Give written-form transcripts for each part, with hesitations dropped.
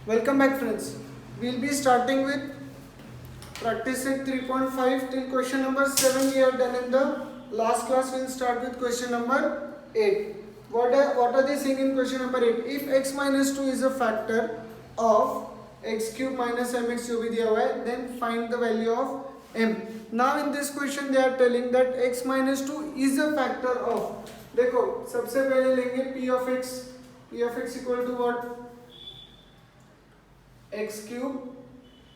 Welcome back, friends. We'll be starting with practice set 3.5 till question number 7 we are done in the last class. We'll start with question number 8. What are they saying in question number 8? If x minus 2 is a factor of x cube minus mx जो भी दिया हुआ है, then find the value of m. Now in this question they are telling that x minus 2 is a factor of, देखो सबसे पहले लेंगे p of x. P of x equal to what? x cube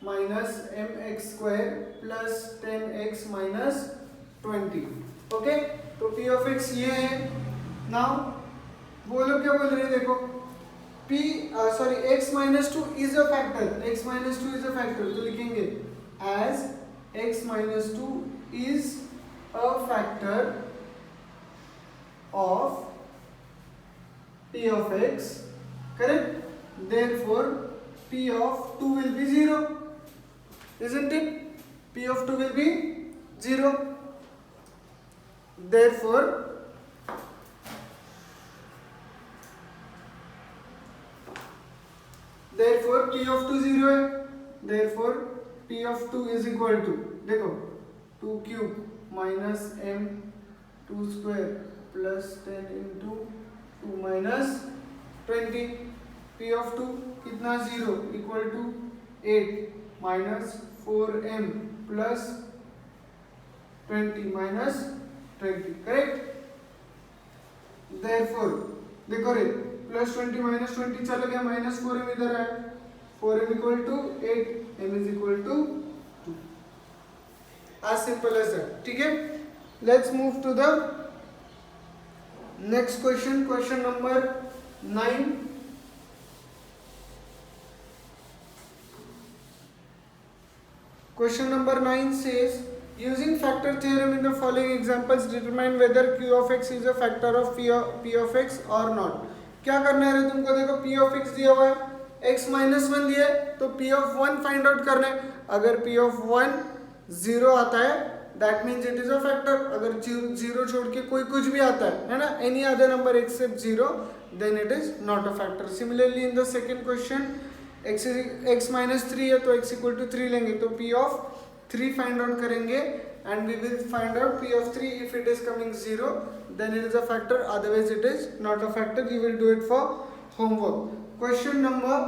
minus mx square plus 10x minus 20. Okay, तो p of x ये है. Now वो लोग क्या बोल रहे हैं, देखो x minus 2 is a factor. x minus 2 is a factor, तो लिखेंगे as x minus 2 is a factor of p of x, correct? Therefore p of 2 will be 0, isn't it? p of 2 will be 0. Therefore p of 2 0 है. Therefore p of 2 is equal to, देखो 2 cube minus m 2 square plus 10 into 2 minus 20. p of 2 कितना 0 equal to 8 minus 4m plus 20 minus 20, correct? Therefore देखो रे plus 20 minus 20 चला गया, minus 4m इधर है, 4m equal to 8, m is equal to 2. As simple as that. ठीक है, let's move to the next question. Question number 9. Question number 9 says, using factor theorem in the following examples determine whether q of x is a factor of p of x or not. क्या करना है तुमको, देखो p of x दिया हुआ है, x minus 1 दिया है, तो p of 1 फाइंड आउट करना है. अगर p of 1 0 आता है that means it is a factor. अगर 0 छोड़ के कोई कुछ भी आता है ना, any other number except 0, then it is not a factor. Similarly in the second question, x minus 3 है तो x equal to 3 लेंगे, तो p of 3 फाइंड आउट करेंगे and we will find out p of 3. if it is coming 0 then it is a factor, otherwise it is not a factor. You will do it for homework. Question number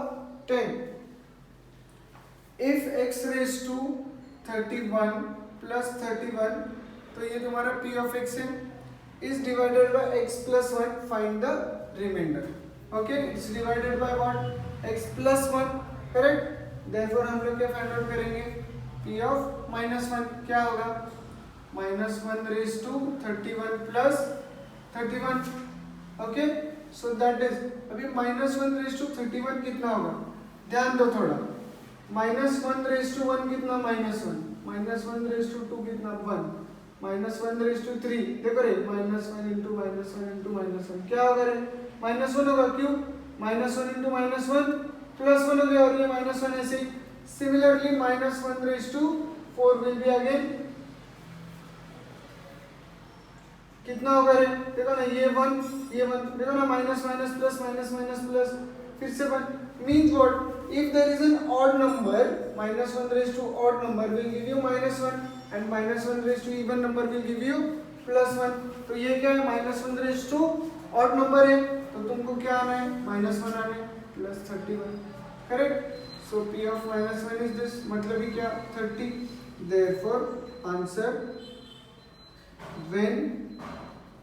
10. if x raised to 31 plus 31, तो ये तुम्हारा p of x है, is divided by x plus 1, find the remainder. Okay, it's divided by what? x plus 1, correct? Therefore हम लोग क्या find out करेंगे, p of minus 1 क्या होगा, minus 1 raised to 31 plus 31. okay, so that is, अभी minus 1 raised to 31 कितना होगा, ध्यान दो थोड़ा, minus 1 raised to 1 कितना, minus 1, minus 1 raised to 2 कितना, 1, minus 1 raised to 3, देखो रे minus 1 into minus 1 into minus 1 क्या होगा रे, minus 1 होगा, क्यों, minus 1 into minus 1 plus 1 हो गया, और ये minus 1 ऐसे. Similarly minus 1 raised to 4 will be again कितना होगा रे, देखो ना ये 1 देखो ना, minus minus plus minus minus plus फिर से 1, means what, if there is an odd number, minus 1 raised to odd number will give you minus 1 and minus 1 raised to even number will give you plus 1. तो ये क्या है, minus 1 raised to odd number है, तो तुमको क्या आना है, minus 1 आना है plus 31, correct? So p of minus 1 is this, मतलब ही क्या, 30. Therefore answer, when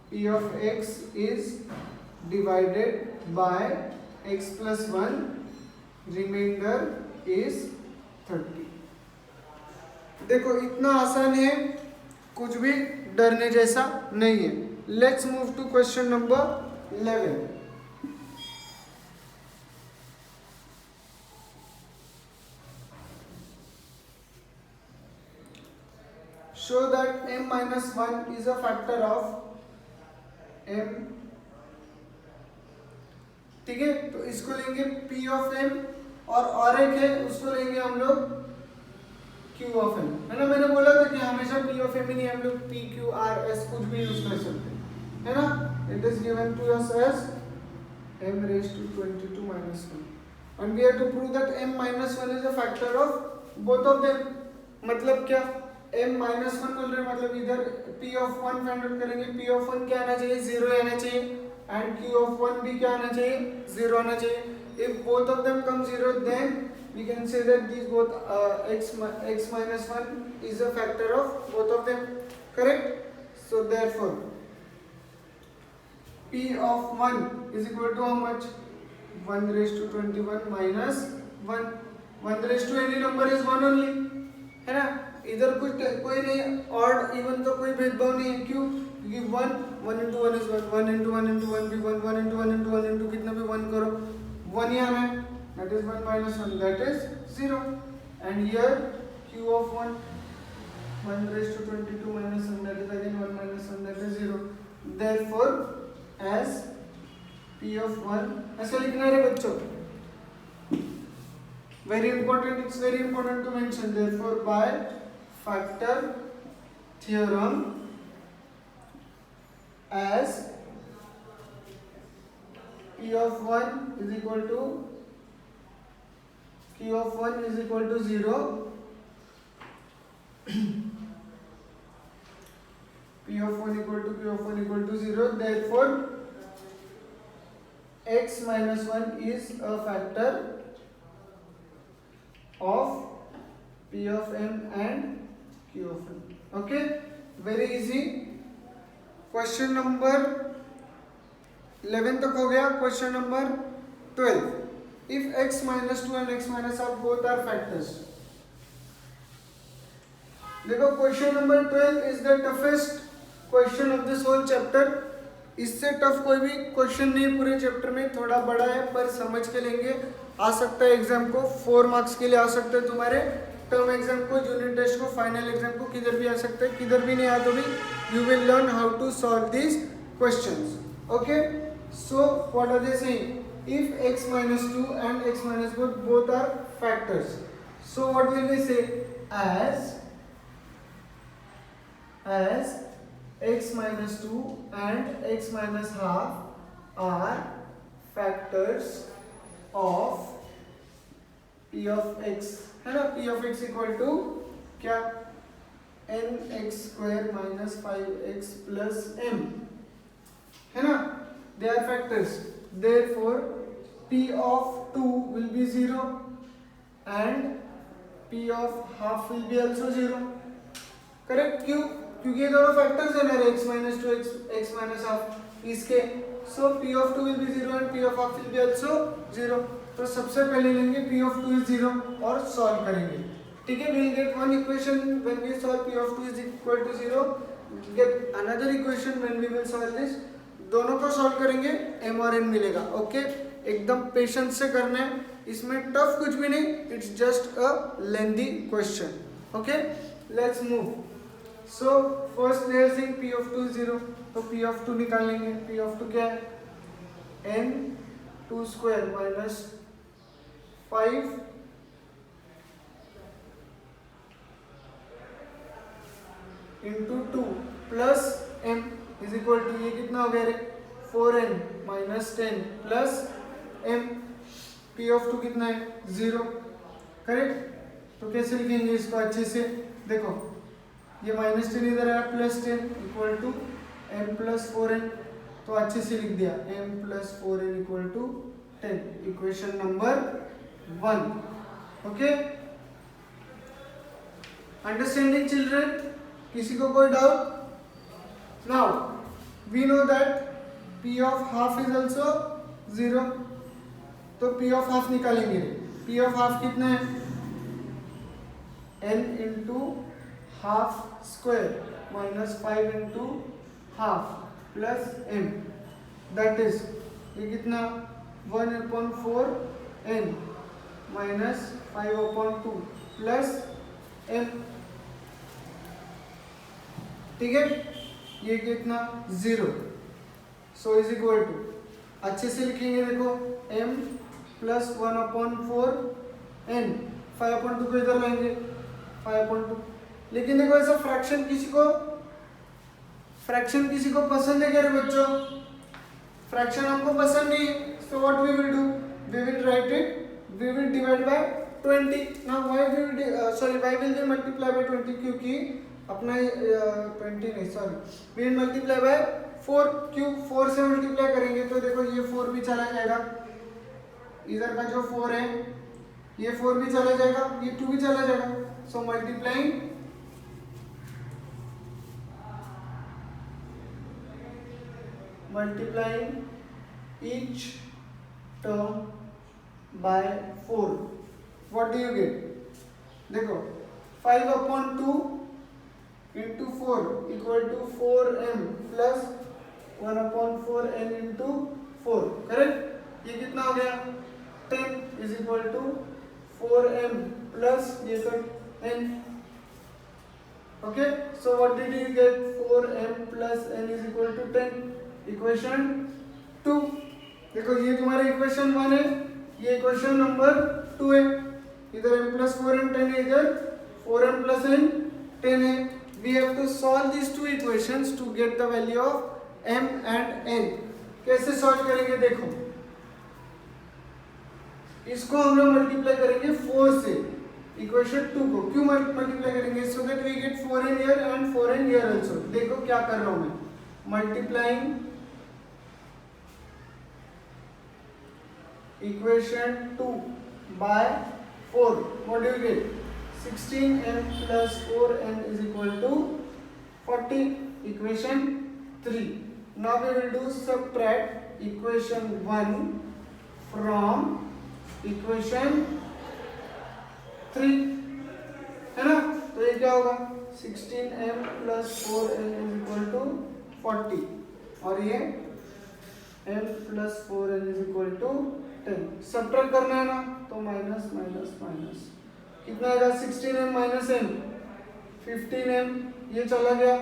p of x is divided by x plus 1, remainder is 30. देखो इतना आसान है, कुछ भी डरने जैसा नहीं है. Let's move to question number 11. show that m minus 1 is a factor of m. ठीक है, तो इसको लेंगे p of m, और एक है उसको लेंगे हम लोग q of m, है ना. मैंने बोला था कि हमेशा p of m ही नहीं, हम लोग p q r s कुछ भी यूज कर सकते हैं, है ना. It is given to us as m raised to 22 minus 1. and we have to prove that m minus 1 is a factor of both of them. मतलब क्या, m minus 1 बोल रहे हैं, मतलब इधर p of 1 फाइंड आउट करेंगे, p of 1 क्या आना चाहिए, 0 आना चाहिए, and q of 1 भी क्या आना चाहिए, 0 आना चाहिए. If both of them come 0, then we can say that these both x minus 1 is a factor of both of them, correct? So therefore p of 1 is equal to how much, 1 raised to 21 minus 1. 1 raised to any number is 1 only, है ना. इधर कुछ कोई नहीं, odd even तो कोई भेदभाव नहीं है. क्यों? क्योंकि 1 into 1 is 1, 1 into 1 into 1 भी 1, 1 into 1 into 1 into कितना भी 1 करो, 1 ही आना है. That is 1 minus 1, that is 0. And here q of 1, 1 raised to 22 minus 1, that is again 1 minus 1, that is 0. Therefore as p of 1, ऐसे लिखना है बच्चों, very important, it's very important to mention. Therefore by factor theorem, as p of 1 is equal to q of 1 is equal to 0, p of 1 equal to q of 1 equal to 0, therefore x minus 1 is a factor of p of m and q of m. Okay, very easy. Question number 11 तक हो गया. Question number 12, if x minus 2 and x minus half both are factors. देखो question number 12 is the toughest question of this whole chapter. इससे tough कोई भी question नहीं पूरे chapter में. थोड़ा बड़ा है पर समझ के लेंगे, आ सकता है एग्जाम को 4 मार्क्स के लिए आ सकता है, तुम्हारे टर्म एग्जाम को, यूनिट टेस्ट को, फाइनल एग्जाम को, किधर भी आ सकता है. किधर भी नहीं आया तो भी you will learn how to solve these questions. Okay, so what are they saying, if x minus 2 and x minus both are factors, so what will we say, as x minus 2 and x minus half are factors of p of x, है ना. p of x equal to क्या, nx square minus 5x plus m, है ना. they are factors, therefore p of 2 will be 0 and p of half will be also 0, correct. क्यों? क्योंकि ये दोनों factors है मेरे, x minus 2 x minus half इसके. so p of 2 will be 0 and p of half will be also 0. तो सबसे पहले लेंगे p of 2 is 0 और सॉल्व करेंगे. ठीक है, we will get one equation when we solve p of 2 is equal to 0, get another equation when we will solve this. दोनों को सॉल्व करेंगे, m और n मिलेगा. ओके, एकदम पेशेंस से करना है, इसमें टफ कुछ भी नहीं, it's just a lengthy question. Okay, let's move. So first layer saying p of 2 is 0, तो p of 2 निकालेंगे. p of 2 क्या है, n 2 square minus 5 into 2 plus m is equal to, ये कितना हो गया रे, 4n minus 10 plus m. p of 2 कितना है, 0, करेक्ट. तो कैसे लिखेंगे इसको अच्छे से, देखो ये माइनस 10 इधर आया, plus 10 equal to m plus 4n, तो अच्छे से लिख दिया m plus 4n equal to 10. Equation number 1. Okay, understanding children, किसी को कोई doubt? Now we know that p of half is also 0, तो p of half निकालेंगे. p of half कितना है, n into half square minus 5 into half plus m, that is ये कितना, 1/4 n minus 5/2 plus m. ठीक है, ये कितना, 0. सो इज इक्वल टू, अच्छे से लिखेंगे, देखो m प्लस 1/4 n, 5/2 को इधर लाएंगे, 5/2. लेकिन देखो ऐसा फ्रैक्शन किसी को पसंद है क्या रे बच्चों? फ्रैक्शन हमको पसंद नहीं, so what we will do, we will write it we will divide by 20. Now why will we multiply by 20? क्योंकि अपना 20 नहीं, sorry, we will multiply by 4. क्यों 4 से मल्टीप्लाई करेंगे तो देखो ये 4 भी चला जाएगा, इधर का जो 4 है ये 4 भी चला जाएगा, ये 2 भी चला जाएगा. सो multiplying each term by 4. What do you get? देखो 5/2 into 4 equal to 4m plus 1/4n into 4. Correct? ये कितना हो गया? 10 is equal to 4m plus ये तो n. Okay, so what did you get? 4m plus n is equal to 10. Equation 2. देखो ये तुम्हारा इक्वेशन 1 है, ये इक्वेशन नंबर 2 है. इधर m plus 4m 10 है, इधर 4m plus n 10 है. We have to solve these two equations to get the value of m and n. कैसे सॉल्व करेंगे? देखो इसको हम लोग मल्टीप्लाई करेंगे 4 से इक्वेशन 2 को. क्यों मल्टीप्लाई करेंगे? So that we get 4n here and 4n here also. देखो क्या कर रहा हूं मैं, multiplying equation 2 by 4. What do you get? 16m plus 4n is equal to 40. Equation 3. Now we will do subtract equation 1 from equation 3, है ना? तो ये क्या होगा? 16m plus 4n is equal to 40 और ये m plus 4n is equal to 10. Subtract करना है ना, तो माइनस माइनस माइनस कितना आएगा? 16m minus m 15m. ये चला गया.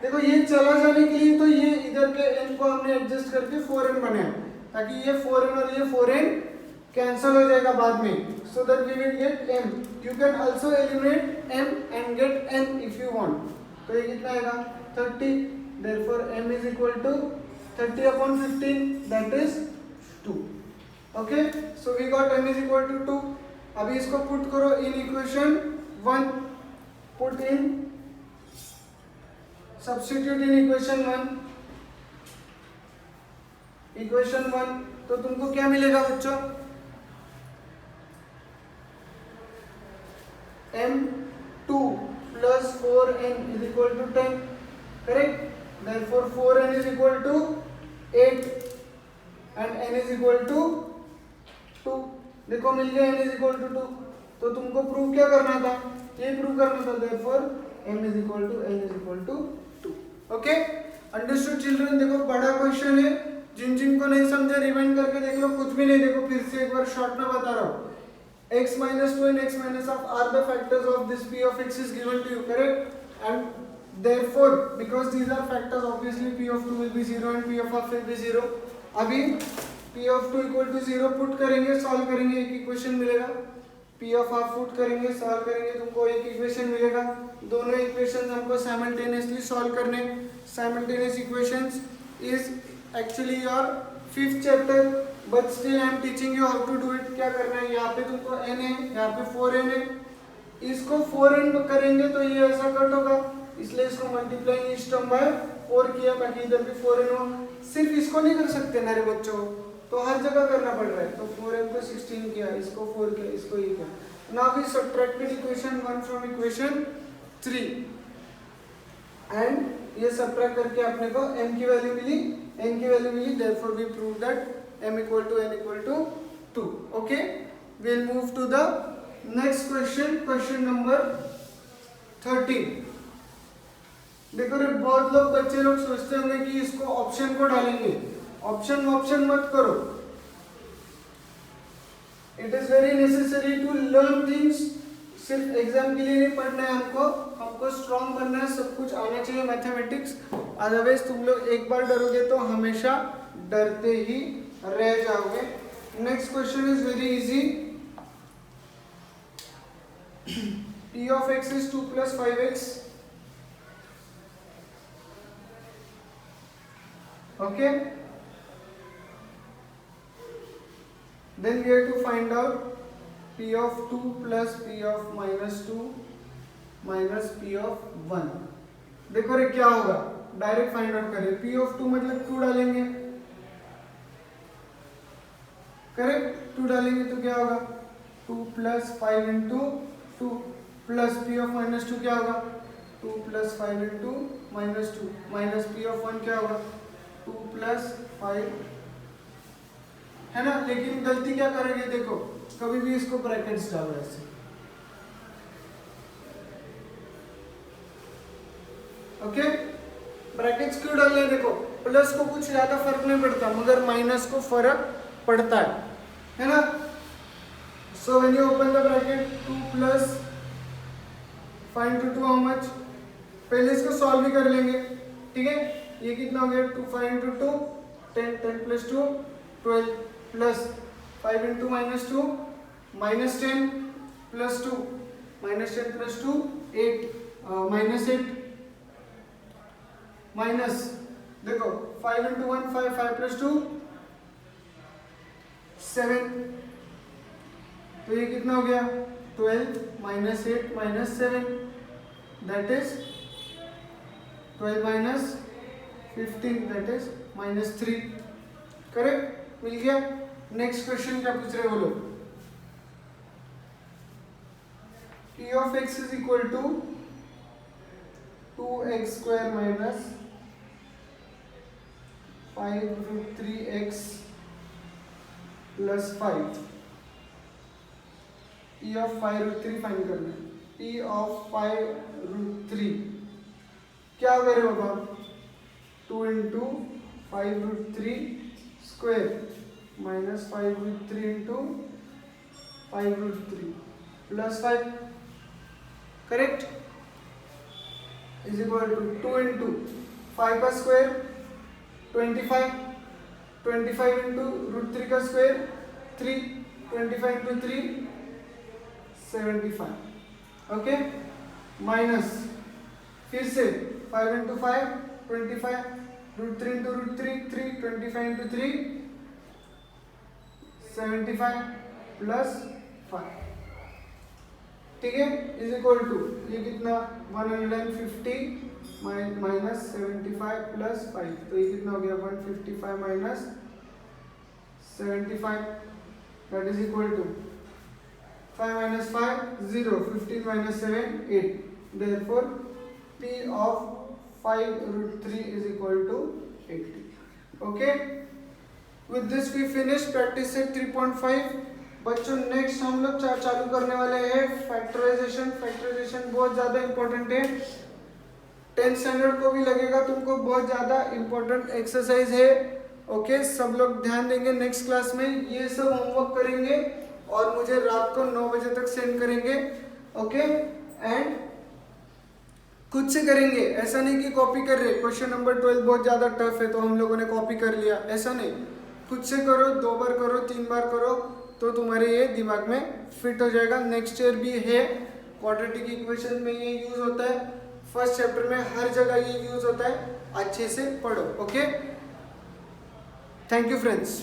देखो ये चला जाने के लिए तो ये इधर के n को हमने एडजस्ट करके 4n बनाया ताकि ये 4n और ये 4n कैंसिल हो जाएगा बाद में. So that we will get m. You can also eliminate m and get n if you want. तो ये कितना आएगा? 30. Therefore m is equal to 30/15 that is 2. Okay, so we got m is equal to 2. अभी इसको put करो in equation 1. Put in, substitute in equation 1. Equation 1 तो तुमको क्या मिलेगा बच्चों? m2 plus 4n is equal to 10. Correct? Therefore 4n is equal to 8 and n is equal to 2. देखो मिल गया n is equal to 2. तो तुमको प्रूव क्या करना था? ये प्रूव करना था. Therefore m is equal to n is equal to 2. Okay? Understood children? देखो बड़ा क्वेश्चन है, जिन को नहीं समझे रिवाइंड करके देख लो. कुछ भी नहीं, देखो फिर से एक बार शॉर्ट में बता रहा हूँ. x minus 2 and x minus half are the factors of this p of x is given to you, correct? And therefore because these are factors, obviously p of 2 will be 0 and p of half will be 0. अभी p of 2 equal to 0 put करेंगे, solve करेंगे, एक equation मिलेगा. p of half put करेंगे, solve करेंगे, तुमको एक equation मिलेगा. दोनों इक्वेशंस हमको साइमल्टेनियसली सॉल्व करने. Simultaneous equations is actually your 5th chapter, but still I am teaching you how to do it. क्या करना है? यहाँ पे तुमको n है, यहाँ पे 4n है. इसको 4n करेंगे तो ये ऐसा कट होगा, इसलिए इसको मल्टीप्लाइंग ईच टर्म बाय 4 किया ताकि इधर भी 4n हो. सिर्फ इसको नहीं कर सकते ना रे बच्चों, तो हर जगह करना पड़ रहा है. तो 4n को 16 किया, इसको 4 किया, इसको ये किया. Now we subtracted equation 1 from equation 3 and ये सबट्रैक्ट करके अपने को m की वैल्यू मिली, n की वैल्यू मिली. Therefore we prove that m equal to n equal to 2. Okay, we'll move to the next question. Question number 13. देखो रे, बहुत लोग बच्चे लोग सोचते होंगे कि इसको ऑप्शन को डालेंगे. ऑप्शन मत करो. It is very necessary to learn things. सिर्फ एग्जाम के लिए नहीं पढ़ना है हमको स्ट्रांग बनना है. सब कुछ आना चाहिए मैथमेटिक्स. अदरवाइज तुम लोग एक बार डरोगे तो हमेशा डरते ही रह जाओगे. Next question is very easy. p of x is 2 plus 5x. Okay, then we have to find out P of 2 plus P of -2 minus P of 1। देखो रे क्या होगा, डायरेक्ट फाइंड आउट करें। P of 2 मतलब 2 डालेंगे, correct, 2 डालेंगे तो क्या होगा 2 plus 5 into 2 plus P of -2 क्या होगा 2 plus 5 into -2 minus P of 1 क्या होगा 2 प्लस 5, है ना। लेकिन गलती क्या करोगे, देखो कभी भी इसको ब्रैकेट्स डालो ऐसे, ओके। ब्रैकेट्स क्यों डालने, देखो प्लस को कुछ ज्यादा फर्क नहीं पड़ता मगर माइनस को फर्क पड़ता है ना। So when you open the bracket 2 plus 5 into 2 how much, पहले इसको सॉल्व भी कर लेंगे, ठीक है। ये कितना हो गया 2 5 into 2 10 10 plus 2 12 plus 5 into -2 -10 plus 2 -10 plus 2 8 -8 minus, देखो 5 into 1 5 5 plus 2 7, तो ये कितना हो गया 12 -8 -7 that is 12 minus 15 that is -3, correct, मिल गया। नेक्स्ट क्वेश्चन क्या पूछ रहे हो बोलो। P of x is equal to 2x square minus 5 root 3x plus 5। P of 5 root 3 find करना है। P of 5 root 3 क्या करें बाबा 2 into 5 root 3 square minus 5 root 3 into 5 root 3 plus 5, correct, is equal to 2 into 5 का square 25 25 into root 3 का square 3 25 into 3 75, okay, minus फिर से 5 into 5 25 root 3 into root 3 3 25 into 3 75 plus 5, ठीक है, इज इक्वल टू ये कितना 150 माइनस 75 प्लस 5, तो ये कितना हो गया 155 minus 75 that is equal to 5 minus 5 0 15 minus 7 8, therefore P of 5 root 3 is equal to 80, okay। with this we finish practice set 3.5। बच्चों नेक्स्ट हम लोग चालू करने वाले हैं फैक्टराइजेशन। फैक्टराइजेशन बहुत ज़्यादा इंपॉर्टेंट है, 10th स्टैंडर्ड को भी लगेगा तुमको, बहुत ज़्यादा इंपॉर्टेंट एक्सरसाइज है, ओके। सब लोग ध्यान देंगे, नेक्स्ट क्लास में ये सब होमवर्क करेंगे और मुझे रात को 9 बजे तक सेंड करेंगे, ओके। एंड खुद से करेंगे, ऐसा नहीं कि कॉपी कर रहे, क्वेश्चन नंबर 12 बहुत ज़्यादा टफ है तो हम लोगों ने कॉपी कर लिया, ऐसा नहीं, खुद से करो, 2 बार करो 3 बार करो तो तुम्हारे ये दिमाग में फिट हो जाएगा। नेक्स्ट ईयर भी है, क्वाड्रेटिक इक्वेशन में ये यूज होता है, फर्स्ट चैप्टर में हर जगह ये यूज होता है, अच्छे से पढ़ो, ओके। Thank you friends.